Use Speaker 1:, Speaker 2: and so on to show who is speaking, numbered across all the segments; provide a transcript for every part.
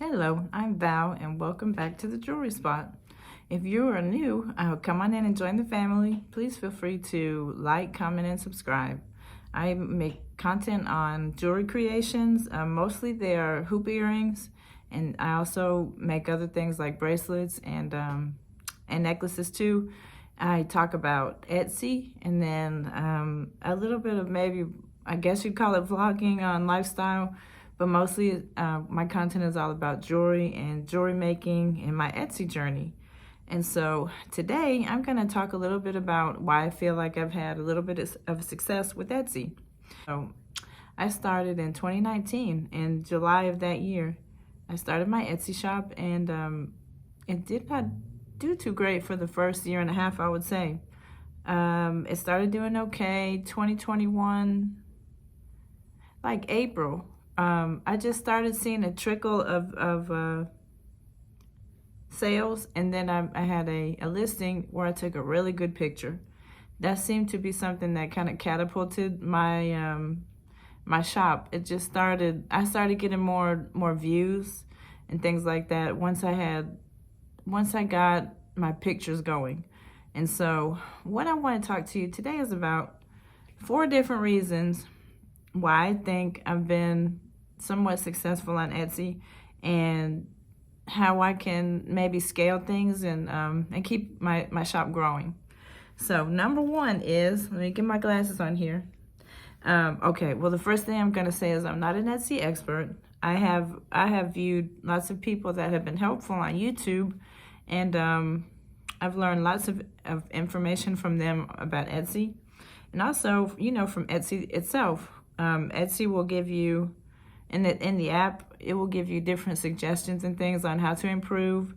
Speaker 1: Hello, I'm Val, and welcome back to the Jewelry Spot. If you are new, come on in and join the family. Please feel free to like, comment, and subscribe. I make content on jewelry creations. Mostly they are hoop earrings, and I also make other things like bracelets and necklaces too. I talk about Etsy, and then a little bit of maybe, I guess you'd call it vlogging on lifestyle, but mostly my content is all about jewelry and jewelry making and my Etsy journey. And so today I'm going to talk a little bit about why I feel like I've had a little bit of success with Etsy. So I started in 2019, in July of that year. I started my Etsy shop, and it did not do too great for the first year and a half, I would say. It started doing okay. 2021, like April, I just started seeing a trickle of sales, and then I had a listing where I took a really good picture. That seemed to be something that kind of catapulted my shop. I started getting more views and things like that once I got my pictures going. And so what I want to talk to you today is about 4 different reasons why I think I've been somewhat successful on Etsy, and how I can maybe scale things and keep my shop growing. So number 1 is, let me get my glasses on here. Okay, well, the first thing I'm going to say is I'm not an Etsy expert. I have viewed lots of people that have been helpful on YouTube, and I've learned lots of information from them about Etsy, and also, from Etsy itself. Etsy will give you, in the app, it will give you different suggestions and things on how to improve.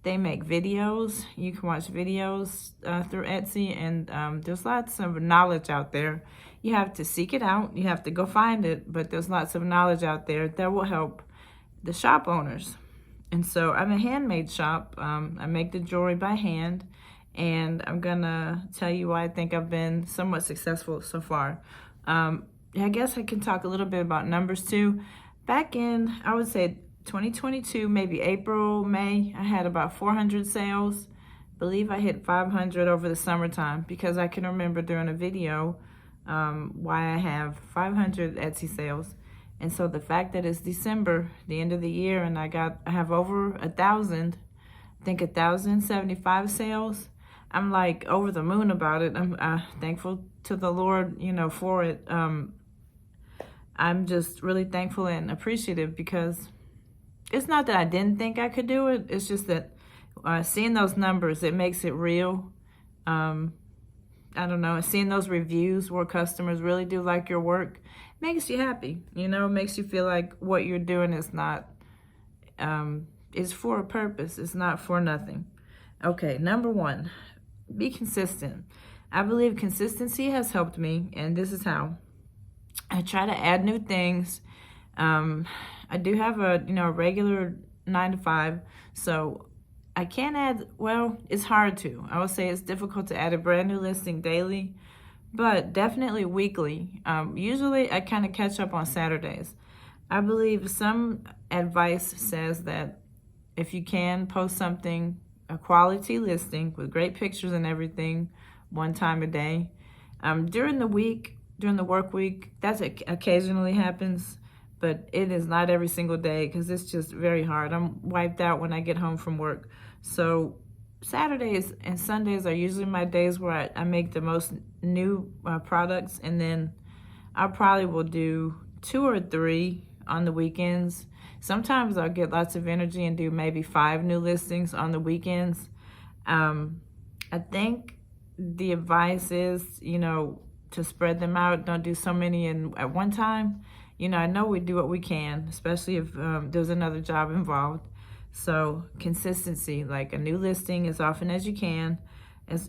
Speaker 1: They make videos. You can watch videos through Etsy, and there's lots of knowledge out there. You have to seek it out. You have to go find it, but there's lots of knowledge out there that will help the shop owners. And so I'm a handmade shop. I make the jewelry by hand, and I'm gonna tell you why I think I've been somewhat successful so far. I guess I can talk a little bit about numbers too. Back in, I would say 2022, maybe April, May, I had about 400 sales. I believe I hit 500 over the summertime, because I can remember during a video why I have 500 Etsy sales. And so the fact that it's December, the end of the year, and I have over 1,000, I think 1,075 sales. I'm like over the moon about it. I'm thankful to the Lord, for it. I'm just really thankful and appreciative, because it's not that I didn't think I could do it. It's just that seeing those numbers, it makes it real. I don't know, seeing those reviews where customers really do like your work makes you happy. Makes you feel like what you're doing is not, is for a purpose. It's not for nothing. Okay, number 1, be consistent. I believe consistency has helped me, and this is how. I try to add new things. I do have a regular 9 to 5, so I can't add. Well, it's hard to. I would say it's difficult to add a brand new listing daily, but definitely weekly. Usually, I kind of catch up on Saturdays. I believe some advice says that if you can post something, a quality listing with great pictures and everything, 1 time a day. During the work week, that occasionally happens, but it is not every single day, because it's just very hard. I'm wiped out when I get home from work. So Saturdays and Sundays are usually my days where I make the most new products, and then I probably will do 2 or 3 on the weekends. Sometimes I'll get lots of energy and do maybe 5 new listings on the weekends. I think the advice is, to spread them out. Don't do so many at one time. I know we do what we can, especially if there's another job involved. So consistency, like a new listing as often as you can. As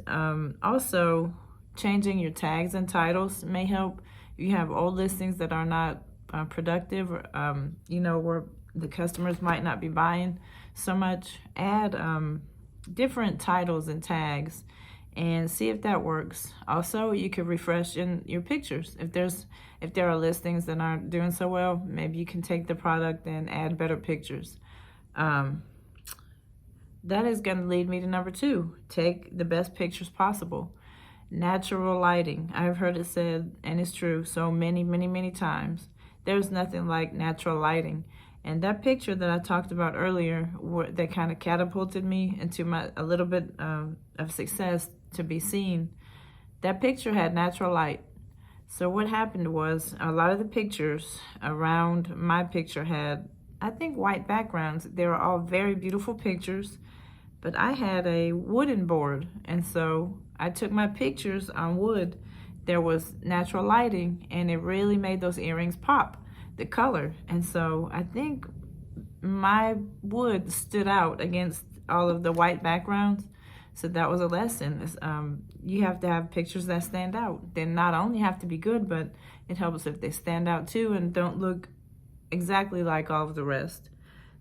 Speaker 1: also, changing your tags and titles may help. You have old listings that are not productive, where the customers might not be buying so much. Add different titles and tags, and see if that works. Also, you could refresh in your pictures. If there are listings that aren't doing so well, maybe you can take the product and add better pictures. Um, that is going to lead me to number 2. Take the best pictures possible. Natural lighting. I've heard it said, and it's true, so many times. There's nothing like natural lighting. And that picture that I talked about earlier, that kind of catapulted me into a little bit of success to be seen, that picture had natural light. So what happened was a lot of the pictures around my picture had, I think, white backgrounds. They were all very beautiful pictures, but I had a wooden board, and so I took my pictures on wood. There was natural lighting, and it really made those earrings pop, the color. And so I think my wood stood out against all of the white backgrounds. So that was a lesson. You have to have pictures that stand out. They not only have to be good, but it helps if they stand out too and don't look exactly like all of the rest.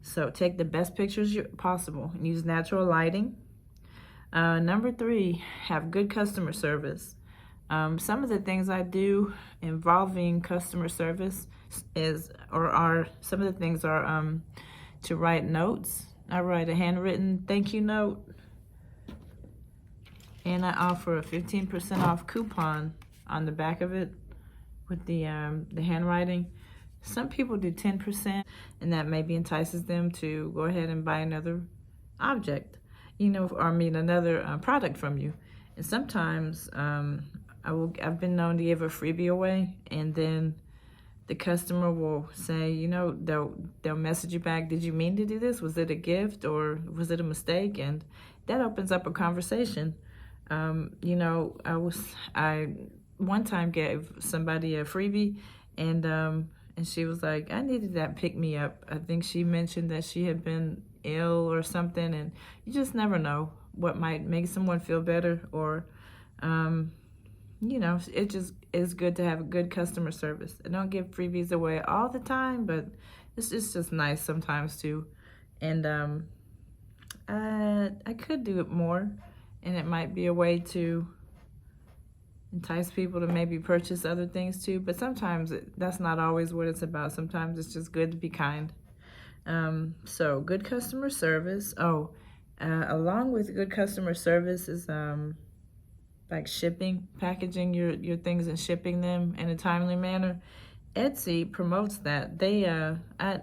Speaker 1: So take the best pictures possible and use natural lighting. Number 3, have good customer service. Some of the things I do involving customer service some of the things are to write notes. I write a handwritten thank you note, and I offer a 15% off coupon on the back of it with the handwriting. Some people do 10%, and that maybe entices them to go ahead and buy another object, another product from you. And sometimes I've been known to give a freebie away, and then the customer will say, they'll message you back, did you mean to do this? Was it a gift or was it a mistake? And that opens up a conversation. I one time gave somebody a freebie, and she was like, I needed that pick me up. I think she mentioned that she had been ill or something, and you just never know what might make someone feel better, or it just is good to have a good customer service. I don't give freebies away all the time, but it's just nice sometimes too. And I could do it more, and it might be a way to entice people to maybe purchase other things too. But sometimes that's not always what it's about. Sometimes it's just good to be kind. So good customer service. Along with good customer service is like shipping, packaging your things and shipping them in a timely manner. Etsy promotes that. I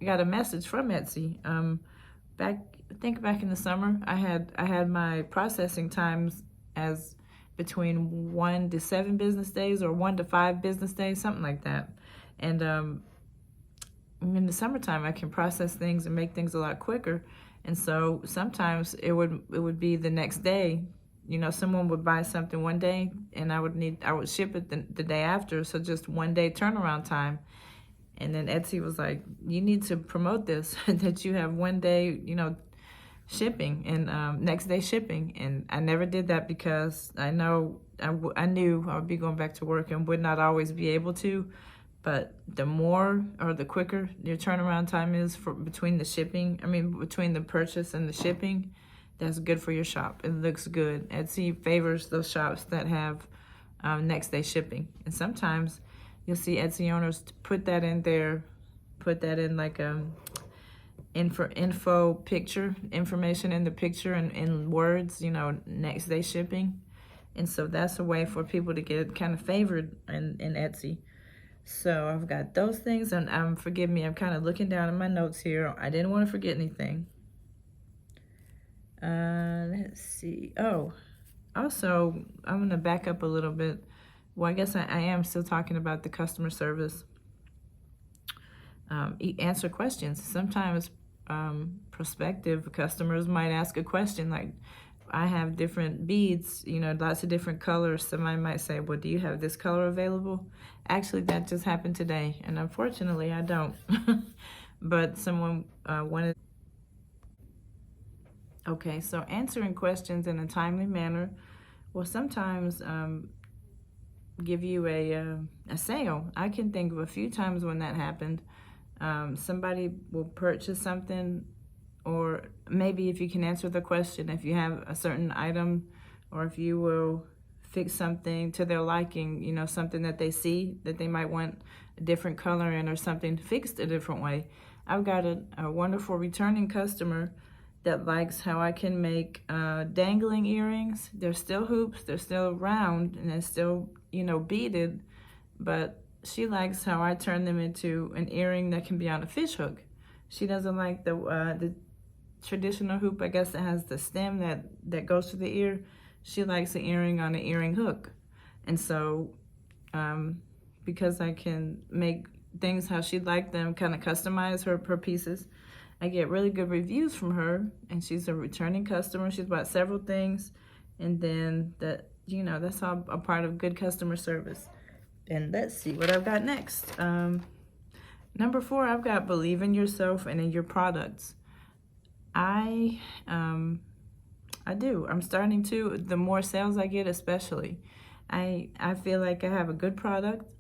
Speaker 1: got a message from Etsy. Back in the summer, I had my processing times as between 1 to 7 business days or 1 to 5 business days, something like that. And in the summertime, I can process things and make things a lot quicker. And so sometimes it would be the next day. Someone would buy something one day, and I would ship it the day after. So just 1 day turnaround time. And then Etsy was like, you need to promote this, that you have 1 day, shipping and next day shipping. And I never did that because I knew I would be going back to work and would not always be able to. But the more or the quicker your turnaround time is between the purchase and the shipping, that's good for your shop. It looks good. Etsy favors those shops that have next day shipping. And sometimes you'll see Etsy owners put that in like info picture, information in the picture and in words, next day shipping. And so that's a way for people to get kind of favored in Etsy. So I've got those things, and forgive me, I'm kind of looking down at my notes here. I didn't want to forget anything. Let's see. Also, I'm going to back up a little bit. Well, I guess I am still talking about the customer service. Answer questions. Sometimes prospective customers might ask a question like, I have different beads, lots of different colors. Somebody might say, well, do you have this color available? Actually, that just happened today, and unfortunately, I don't. But someone wanted. Okay, so answering questions in a timely manner will sometimes give you a sale. I can think of a few times when that happened. Somebody will purchase something, or maybe if you can answer the question, if you have a certain item, or if you will fix something to their liking, you know, something that they see that they might want a different color in or something fixed a different way. I've got a wonderful returning customer that likes how I can make dangling earrings. They're still hoops, they're still round, and they're still, you know, beaded, but she likes how I turn them into an earring that can be on a fish hook. She doesn't like the traditional hoop, I guess, that has the stem that goes to the ear. She likes the earring on an earring hook. And so because I can make things how she'd like them, kind of customize her pieces, I get really good reviews from her, and she's a returning customer. She's bought several things, and then that, you know, that's all a part of good customer service. And let's see what I've got next. Number 4, I've got believe in yourself and in your products. I do. I'm starting to, the more sales I get especially. I feel like I have a good product.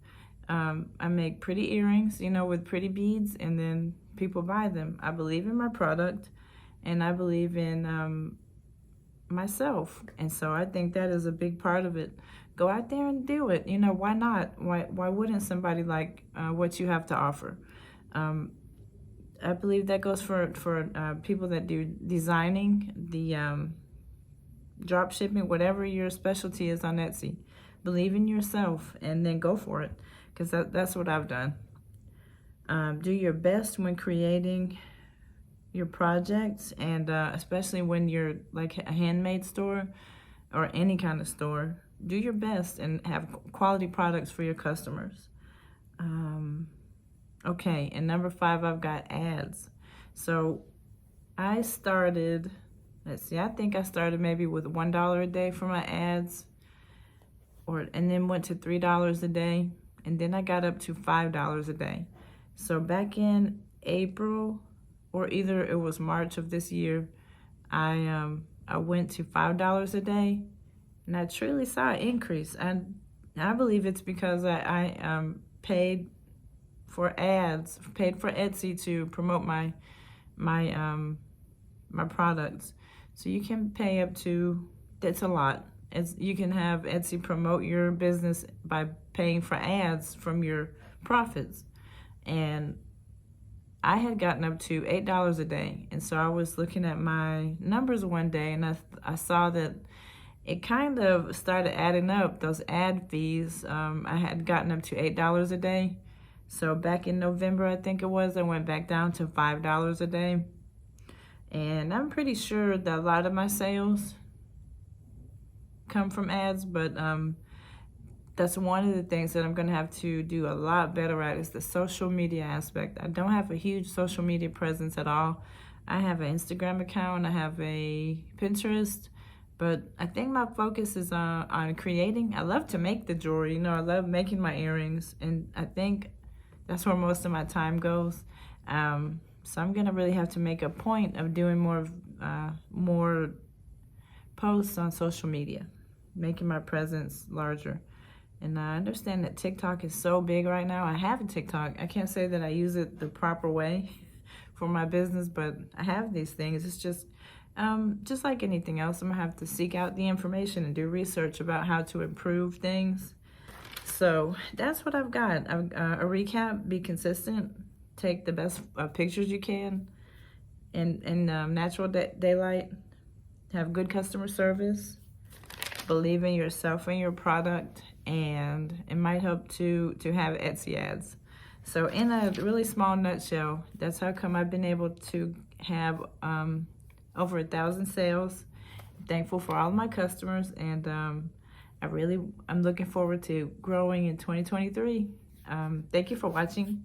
Speaker 1: I make pretty earrings, you know, with pretty beads, and then people buy them. I believe in my product, and I believe in myself. And so I think that is a big part of it. Go out there and do it. You know, why not? Why wouldn't somebody like what you have to offer? I believe that goes for people that do designing, the drop shipping, whatever your specialty is on Etsy. Believe in yourself and then go for it, because that's what I've done. Do your best when creating your projects, and especially when you're like a handmade store or any kind of store. Do your best and have quality products for your customers. Okay, and number 5, I've got ads. So I started, let's see, I think I started maybe with $1 a day for my ads, and then went to $3 a day, and then I got up to $5 a day. So back in April, or either it was March of this year, I went to $5 a day, and I truly saw an increase. And I believe it's because I paid for ads, paid for Etsy to promote my products. So you can pay up to, that's a lot. You can have Etsy promote your business by paying for ads from your profits. And I had gotten up to $8 a day. And so I was looking at my numbers one day, and I saw that it kind of started adding up, those ad fees. I had gotten up to $8 a day. So back in November, I think it was, I went back down to $5 a day. And I'm pretty sure that a lot of my sales come from ads, but that's one of the things that I'm going to have to do a lot better at, is the social media aspect. I don't have a huge social media presence at all. I have an Instagram account, I have a Pinterest, but I think my focus is on creating. I love to make the jewelry, you know, I love making my earrings, and I think that's where most of my time goes. So I'm gonna really have to make a point of doing more posts on social media, making my presence larger. And I understand that TikTok is so big right now. I have a TikTok. I can't say that I use it the proper way for my business, but I have these things. It's just like anything else, I'm gonna have to seek out the information and do research about how to improve things. So that's what I've got. A recap: be consistent, take the best pictures you can in natural daylight, have good customer service, believe in yourself and your product, and it might help to have Etsy ads. So in a really small nutshell, that's how come I've been able to have over 1,000 sales. I'm thankful for all of my customers, and I'm looking forward to growing in 2023. Thank you for watching.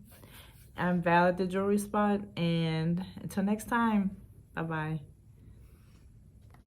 Speaker 1: I'm Val at The Jewelry Spot, and until next time, bye-bye.